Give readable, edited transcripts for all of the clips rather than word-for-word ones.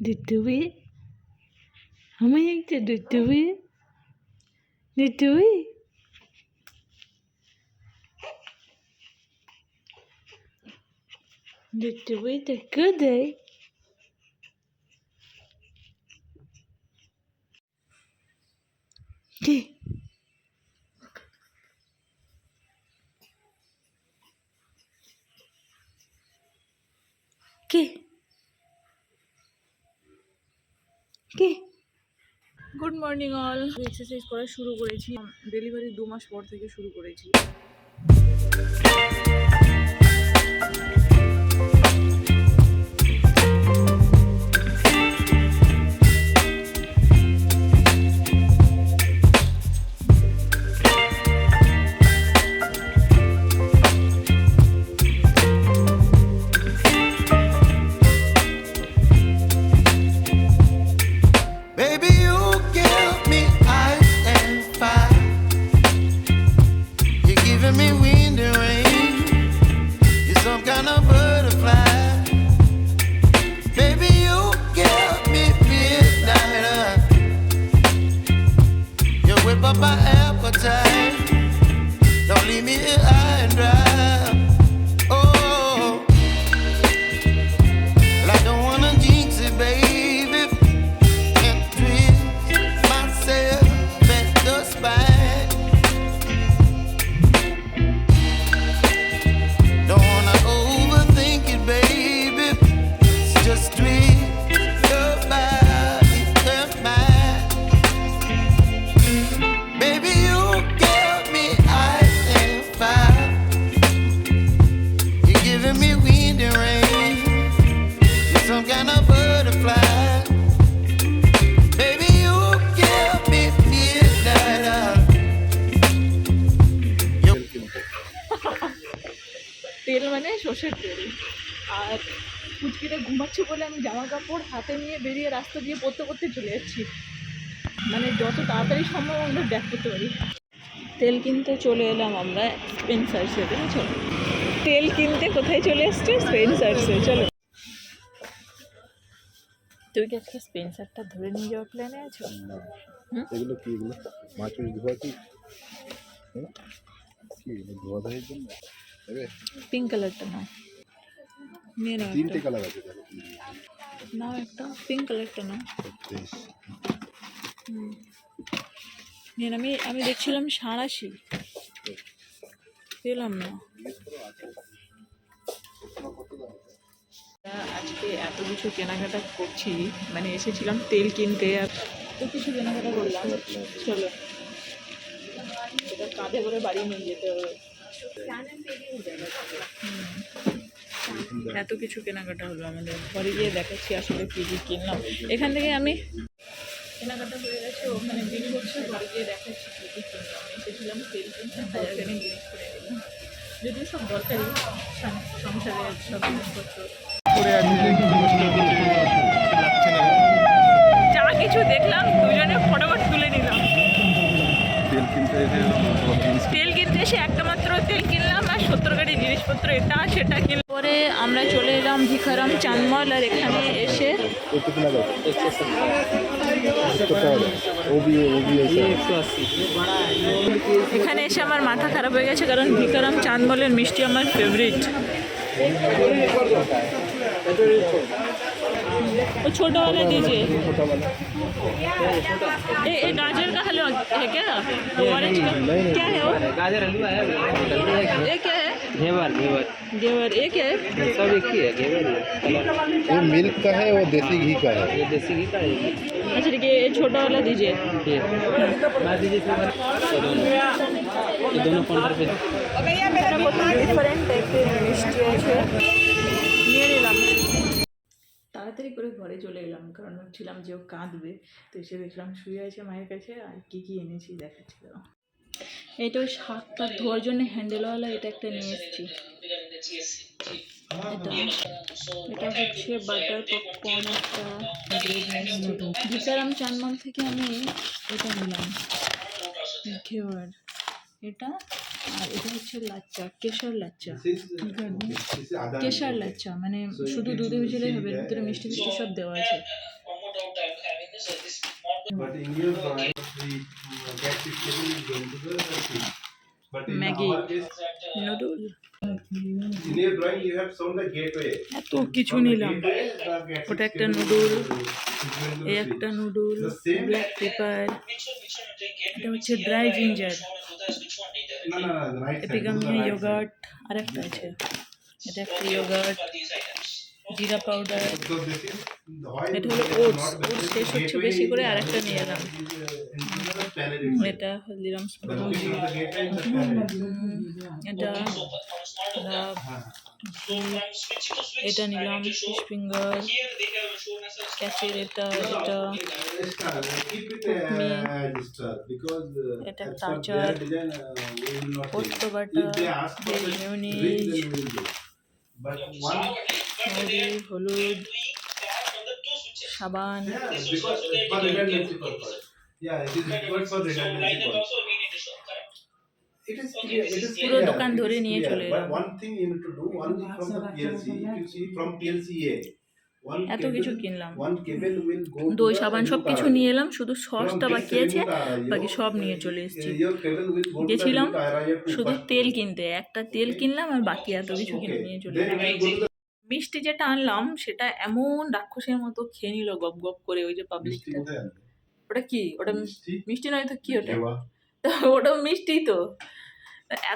Dudui, kamu yang dudui, dudui. Dudui the good day. Okay. Okay. Okay. Good morning all. Exercise করা শুরু করেছি, delivery 2 মাস পর থেকে শুরু করেছি। Don't leave me here high and dry. Oh, well, I don't wanna jinx it, baby, and twist myself at the spine. Don't wanna overthink it, baby. It's just twist your body and mine. Baby, you give me ice and fire. You're giving me wind and rain. You're some kind of butterfly. Baby, you give me midnight. তেল মানে সর্ষের তেল। আর পুচকিটা ঘুমাচ্ছে বলে আমি জামা কাপড় হাতে নিয়ে বেরিয়ে রাস্তা দিয়ে পড়তে পড়তে চলে যাচ্ছি, মানে যত তাড়াতাড়ি সম্ভব আমরা ব্যাক করতে পারি। তেল কিনতে চলে এলাম আমরা স্পেন্সার্সে, বুঝেছো? তেল কিনতে কোথায় চলে এসছি? স্পেন্সার্সে। চলো, তুই কি আজকে স্পেন্সারটা ধরে নিয়ে যাওয়ার প্ল্যানে আছো? এগুলো কি? এগুলো মাছ ধোয়া কি? ধোয়া ধোয়ার জন্য পিঙ্ক কালারটা নাও, নিয়ে নাও। 3টে কালার আছে, নাও একটা পিঙ্ক কালারটা নাও। আমি দেখছিলাম 87, পেলাম না। আজকে এত কিছু কেনাকাটা করছি, মানে এসেছিলাম তেল কিনতে আর এত কিছু কেনাকাটা করলাম। চলো, এটা কাঁধে করে বাড়ি নিয়ে যেতে হবে। এত কিছু কেনাকাটা হলো আমাদের, ঘরে গিয়ে দেখাচ্ছি আসলে কী কী কিনলাম। এখান থেকে আমি কেনাকাটা হয়ে গেছে, ওখানে বিল করছে, ঘরে গিয়ে দেখাচ্ছি কী কী কিনলাম। এসেছিলাম তেল কিনতে, হাজারখানে জিনিস করে দিলাম, যদিও সব দরকারি সংসারের সব জিনিসপত্র। যা কিছু দেখলাম দুজনে ফটোফট তুলে নিলাম। তেল কিনতে এসে একটা মাত্র তেল কিনলাম আর 70 গাড়ি জিনিসপত্র এটা সেটা কিনলাম। পরে আমরা চলে এলাম ভিখারাম চাঁদমল, আর এখানে এসে আমার মাথা খারাপ হয়ে গেছে, কারণ ভিখারাম চাঁদমলের মিষ্টি আমার ফেভারিট। वो छोटा वाला दीजिए। ये गाजर का हलवा है क्या? ऑरेंज का क्या है वो? गाजर हलवा है। ये क्या है? घेवर घेवर घेवर। ये क्या है? सब एक ही है, घेवर ही है। वो मिल्क का है, वो देसी घी का है। ये देसी घी का है। अच्छा ठीक है, ये छोटा वाला दीजिए। ये बात दीजिए फिर ये दोनों 15 रुपये। ডিফারেন্ট টাইপের মিষ্টি আছে, নিয়ে নিলাম। তাড়াতাড়ি করে ঘরে চলে এলাম, কারণ ভাবছিলাম যে ও কাঁদবে। তো এসে দেখলাম শুয়ে আছে মায়ের কাছে। আর কী কী এনেছি দেখাচ্ছিল। এটা ওই শাক টাক ধোয়ার জন্য হ্যান্ডেলওয়ালা, এটা একটা নিয়ে এসেছি। এটা হচ্ছে বাটার পপকর্ন, একটা ব্রেড নিয়ে এসেছি। ভিখারাম চাঁদমল থেকে আমি এটা নিলাম, ঘেওয়ার। এটা আর এটা হচ্ছে লাচ্চা, কেশর লাচ্চা। কেশর লাচ্চা মানে শুধু দুধে ভিজলেই হবে, এর ভিতরে মিষ্টি ফিষ্টি সব দেওয়া আছে। But in your drawing, the gas is going to the thing. But in Maggie. our case, noodle, in your drawing, you have shown the gateway. এত কিছু From the নিলাম। gateway, the gas ওটা is একটা going noodle, to- is going to এই the একটা switch. Noodle, The same- black pepper, এটা হচ্ছে dry ginger, No, the right side. Epigamia the right yogurt, আর একটা আছে, এটা একটা ইয়োগার্ট, জিরা powder, side. So this is the oil এটা হলো is oats. not the oats শেষ হচ্ছে gateway বেশি করে, is আর একটা the- নিয়ে এলাম। is, into the panel itself. এটা Haldiram The location of the gateway is the panel. এটা লাভ, এটা নিলাম ফিশ ফিঙ্গার, ক্যাসের এটা, এটা Keep it me. register because এটা as per কাঁচার, their design, we will not পোস্ত take. Bata, If they ask for veg the mayonnaise, drink, then we will do. But one, হলুদ, সাবান, yeah, because it's for redundancy purpose. Yeah, it is required for redundancy purpose. It is clear. It is পুরো clear. দোকান It is ধরে নিয়ে clear. চলে But এলাম। one thing you need to do, only from the PLC. If you see from PLCA, one এত cable, কিছু কিনলাম। one cable will go to দই the সাবান সব remote কিছু RIA. নিয়ে এলাম, শুধু সসটা From বাকি this আছে, remote RIA, বাকি সব নিয়ে চলে এসেছি। your cable will go to the গেছিলাম remote RIA to শুধু first. তেল কিনতে, একটা তেল কিনলাম আর বাকি এত কিছু কিনে Okay. নিয়ে চলে Then এলাম। it will go to the মিষ্টি যেটা আনলাম সেটা এমন রাক্ষসের মতো খেয়ে নিল গপ গপ করে, ওই যে মিষ্টি পাবলিকটা। কোথায় আনবে? ওটা কি? ওটা মিষ্টি? মিষ্টি নয় তো কি ওটা? দেওয়া। তো ওটা মিষ্টি তো।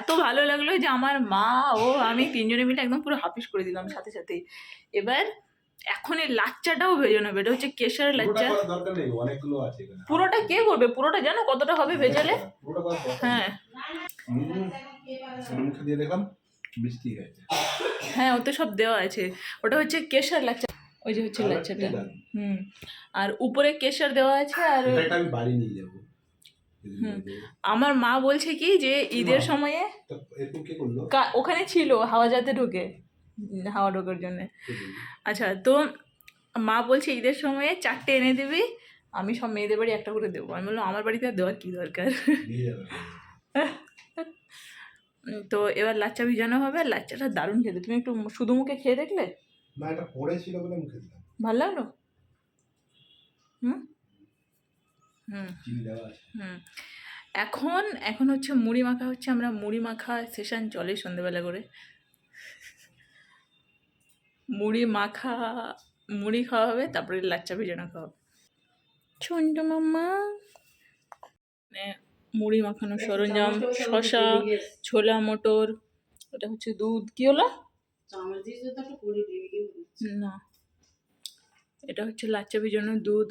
এত ভালো লাগলো যে আমার মা ও আমি তিনজনে মিলে একদম পুরো হাফিস করে দিলাম সাথে সাথেই। এবার এখন এই লাচ্চাটাও ভেজে নেবে, এটা হচ্ছে কেশর পুরোটা লাচ্চা। করার দরকার নেই, অনেকগুলো আছে এখানে। পুরোটা কে করবে? পুরোটা জানো কতটা হবে ভেজালে? পুরোটা করার দরকার নেই। হ্যাঁ মুখে দিয়ে দেখলাম মিষ্টি হয়েছে। হ্যাঁ, ওতে সব দেওয়া আছে। ওটা হচ্ছে কেশর লাচ্চা, ওই যে হচ্ছে লাচ্চাটা। হুম, আর উপরে কেশর দেওয়া আছে। আর এটা আমি বাড়ি নিয়ে যাবো। আমার মা বলছে কি যে ঈদের সময়ে তো এরকম কে করলো? ওখানে ছিল হাওয়া যাতে ঢোকে, হাওয়া ঢোকার জন্য। আচ্ছা, তো মা বলছে ঈদের সময়ে 4টে এনে দিবি, আমি সব মেয়েদের বাড়ি একটা করে দেবো। আমি বললাম আমার বাড়িতে আর দেওয়ার কী দরকার। নিয়ে যাবে। তো এবার লাচ্চা ভিজানো হবে, আর লাচ্চাটা দারুণ খেতে। তুমি একটু শুধু মুখে খেয়ে দেখলে? না, এটা পড়েছিল বলে মুখে দিলাম। ভালো লাগলো? হুম হুম চিনি দেওয়া আছে। হুম এখন হচ্ছে মুড়ি মাখা হচ্ছে। আমরা মুড়ি মাখা সেশন চলে সন্ধ্যেবেলা করে। মুড়ি মাখা, মুড়ি খাওয়া হবে, তারপরে লাচ্চা ভিজানো খাওয়া হবে। ছোট্ট মাম্মা মানে মুড়ি মাখানোর সরঞ্জাম, শসা, ছোলা মটর, এটা হচ্ছে দুধ। কি হলো না, এটা হচ্ছে লাচ্চা ভিজানোর দুধ।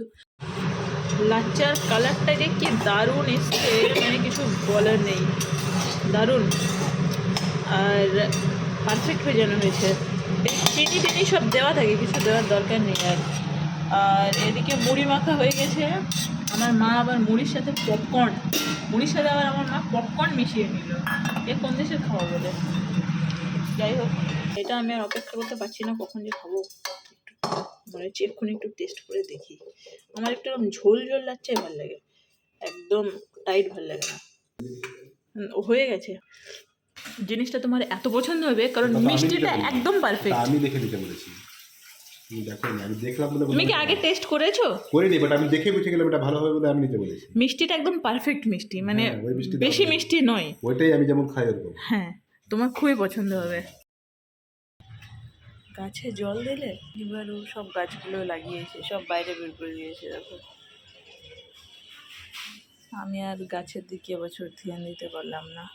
লাচ্চার কালারটা যে কি দারুণ এসছে, মানে কিছু বলার নেই, দারুণ। আর পারফেক্ট ভেজানো হয়েছে। চিনি টিনি সব দেওয়া থাকে, কিছু দেওয়ার দরকার নেই। আর এদিকে মুড়ি মাখা হয়ে গেছে। আমার মা আবার মুড়ির সাথে পপকর্ন, মুড়ির সাথে আবার আমার মা পপকর্ন মিশিয়ে নিল। এ কোন দেশের খাওয়া বলে? যাই হোক, এটা আমি আর অপেক্ষা করতে পারছি না কখন যে খাবো। মানে এক্ষুনি একটু টেস্ট করে দেখি। আমার একটু ঝোল ঝোল লাচ্চাই ভালো লাগে, একদম টাইট ভালো লাগে না। হয়ে গেছে। জিনিসটা তোমার এত পছন্দ হবে কারণ মিষ্টিটা একদম পারফেক্ট। আমি দেখে দিতে বলেছি, তুমি দেখো না, আমি দেখলাম বলে তুমি কি আগে টেস্ট করেছো? করিনি, বাট আমি দেখে বুঝে গেলাম এটা ভালো হবে বলে আমি নিতে বলেছি। মিষ্টিটা একদম পারফেক্ট মিষ্টি, মানে হ্যাঁ, ওই মিষ্টি বেশি দারুণ। মিষ্টি নয়। ওইটাই আমি যেমন খাই ওরকম। হ্যাঁ, তোমার খুবই পছন্দ হবে। গাছে জল দিলে এবার ও সব গাছগুলো লাগিয়েছে, সব বাইরে বের করে দিয়েছে। দেখো, আমি আর গাছের দিকে এবছর ধ্যান দিতে পারলাম না।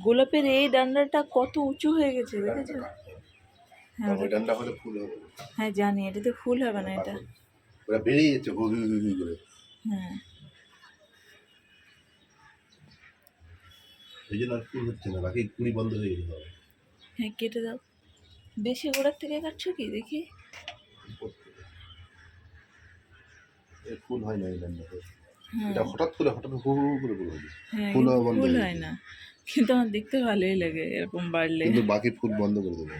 গোলাপের এই ডান্ডাটা কত উঁচু হয়ে গেছে, দেখেছো? হ্যাঁ ওই ডান্ডা হলে ফুল হবে। হ্যাঁ জানি, এটাতে ফুল হবে না এটা। ওরা বেরিয়ে যাচ্ছে হুই হুই হুই করে। হ্যাঁ, এই জন্য আর ফুল হচ্ছে না, বাকি কুড়ি বন্ধ হয়ে যেতে হবে। হ্যাঁ কেটে দাও। বেশি গোড়ার থেকে কাটছো কি দেখি? এর ফুল হয় না এই ডান্ডাতে। হ্যাঁ এটা হঠাৎ করে হু হু করে ফুল হয়ে যায়। হ্যাঁ, ফুল কিন্তু হওয়া বন্ধ ফুল হয়ে হয় না, কিন্তু আমার দেখতে ভালোই লাগে এরকম বাড়লে। কিন্তু বাকি ফুল বন্ধ করে দেবে।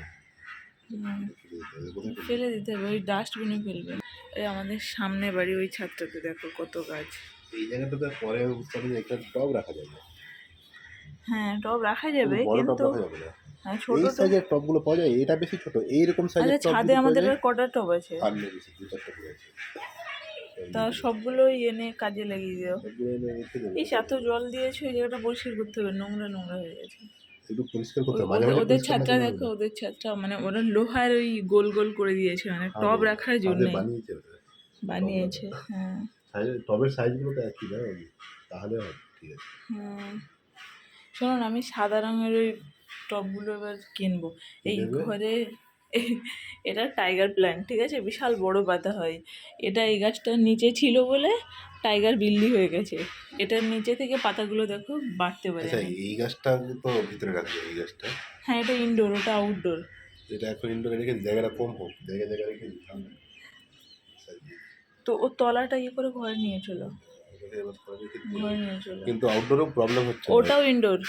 ফেলে দিতে হবে, ওই ডাস্টবিনে ফেলবে। এই আমাদের সামনে বাড়ি, ওই ছাদটাতে দেখো কত গাছ। এই জায়গাটাতে পরে বুঝতে হবে যে একটা টব রাখা যাবে। হ্যাঁ টব রাখা যাবে বড় টব কিন্তু রাখা যাবে না। হ্যাঁ, ছোট এই তো সাইজের টবগুলো পাওয়া যায়, এটা বেশি ছোট, এইরকম সাইজের আচ্ছা টব ছাদে যদি পাওয়া আমাদের যায়, আর কটা টব আছে আর নেই বেশি, 2-4টা পড়ে আছে। তা সবগুলোই এনে কাজে লাগিয়ে দাও। সবগুলো এনে রেখে দেবো। এই এত জল দিয়েছো এই জায়গাটা পরিষ্কার করতে হবে, নোংরা নোংরা হয়ে গেছে। একটু পরিষ্কার করতে হবে, মাঝে মাঝে ওদের পরিষ্কার না ছাদটা করলে দেখো, হবে না। ওদের ছাদটা মানে ওরা লোহার ওই গোল গোল করে দিয়েছে মানে টব রাখার ছাদে জন্য বানিয়েছে ওটা। বানিয়েছে। হ্যাঁ টবের সাইজগুলো তো একই না, তাহলে হবে, ঠিক আছে। হ্যাঁ শোনো না, আমি সাদা রঙের ওই টবগুলো এবার কিনবো এই কিনবে? ঘরে। এটা টাইগার প্ল্যান্ট, ঠিক আছে, বিশাল বড় পাতা হয় এটা। এই গাছটার নিচে ছিল বলে টাইগার বিল্লি হয়ে গেছে। এটার নিচে থেকে পাতাগুলো দেখো বাড়তে পারে। আচ্ছা, এই গাছটা তো ভিতরে রাখবে, এই গাছটা। হ্যাঁ এটা ইনডোর, ওটা আউটডোর। এটা এখন ইনডোরে রেখে দিই, জায়গাটা কম হোক, জায়গায় রেখে দিই সামনে। তো ও তলাটা ইয়ে করে ঘরে নিয়ে চলো, এবার করে রেখে দিই। ঘরে নিয়ে চলো। কিন্তু আউটডোরেও প্রবলেম হচ্ছে, ওটাও ইনডোর,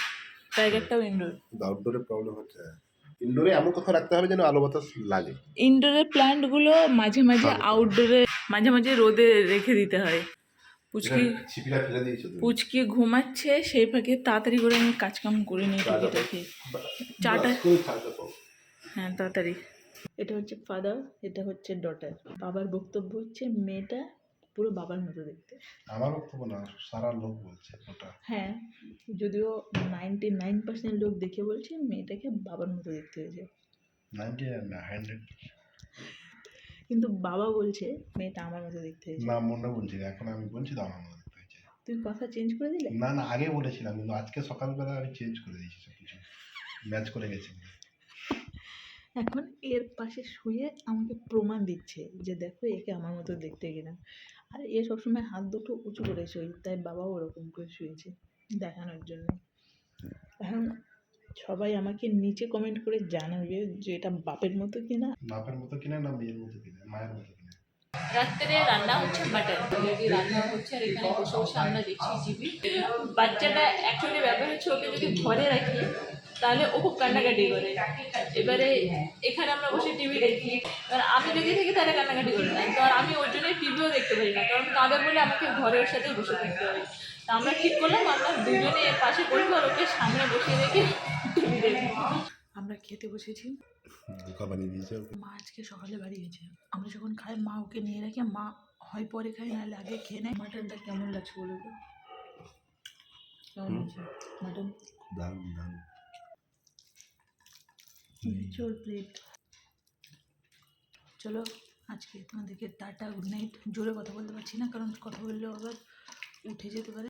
টাইগারটাও ইনডোর। কিন্তু আউটডোরে প্রবলেম হচ্ছে। ইনডোরে এমন কোথাও রাখতে হবে যেন আলো বাতাস লাগে। ইনডোরের প্ল্যান্টগুলো মাঝে মাঝে আউটডোরে, মাঝে মাঝে রোদে রেখে দিতে হয়। পুচকি ছিপিটা ফেলে দিয়েছো তুমি। পুচকি ঘুমাচ্ছে, সেই ফাঁকে তাড়াতাড়ি করে আমি কাজকাম করে নিই টুকিটাকি। চাটা করে থাকতে পাবো। হ্যাঁ তাড়াতাড়ি। এটা হচ্ছে ফাদার, এটা হচ্ছে ডটার। বাবার বক্তব্য হচ্ছে মেয়েটা পুরো বাবার মতো দেখতে। আমার বক্তব্য না, সারা লোক বলছে ওটা। হ্যাঁ যদিও 99% লোক দেখে বলছে মেয়েটাকে বাবার মতো দেখতে হয়েছে, 100 কিন্তু বাবা বলছে মেয়েটা আমার মতো দেখতে হয়েছে। না, মনে বলছি না, এখন আমি বলছি তো আমার মনে হয়েছে। তুমি কথা চেঞ্জ করে দিলে? না না, আগে বলেছিলাম, কিন্তু আজকে সকালবেলা আমি চেঞ্জ করে দিয়েছি, সব কিছু ম্যাচ করে গেছে। এখন এর পাশে শুয়ে আমাকে প্রমাণ দিচ্ছে যে দেখো একে আমার মতো দেখতে কিনা। আর এ সবসময় হাত দুটো উঁচু করে শুয়ে, তাই বাবাও ওরকম করে শুয়েছে দেখানোর জন্য। এখন সবাই আমাকে নিচে কমেন্ট করে জানাবে যে এটা বাপের মতো কিনা। বাপের মতো কিনা না মেয়ের মতো কিনা, মায়ের মতো কিনা। রাত্রে রান্না হচ্ছে মাটন, অলরেডি রান্না হচ্ছে আর এখানে বসে বসে আমরা দেখছি টিভি। বাচ্চাটা অ্যাকচুয়ালি ব্যাপার হচ্ছে ওকে যদি ঘরে রাখি তাহলে ও খুব কান্নাকাটি করে। এবারে এখানে আমরা বসে টিভি দেখি, এবার আমি যদি থাকি তাহলে কান্নাকাটি করে না, তো আর আমি ওর জন্যই টিভিও দেখতে পারি না, কারণ কাঁদে বলে আমাকে ঘরের সাথে বসে থাকতে হয়। তা আমরা ঠিক করলাম আমরা দুজনে এর পাশে বসবো আর ওকে সামনে বসিয়ে রেখে টিভি দেখবো। আমরা খেতে বসেছি, বোকা বানিয়ে দিয়েছে ওকে। মা আজকে সকালে বাড়ি গেছে। আমরা যখন খাই মা ওকে নিয়ে রাখে, মা হয় পরে খাই নাহলে আগে খেয়ে নেয়। মাটনটা কেমন লাগছে বলো তো? কেমন হয়েছে মাটন? দারুণ দারুণ। চল প্লেট। চলো আজকে তোমাদেরকে টাটা, গুড নাইট। জোরে কথা বলতে পারছি না কারণ কথা বললেও আবার উঠে যেতে পারে।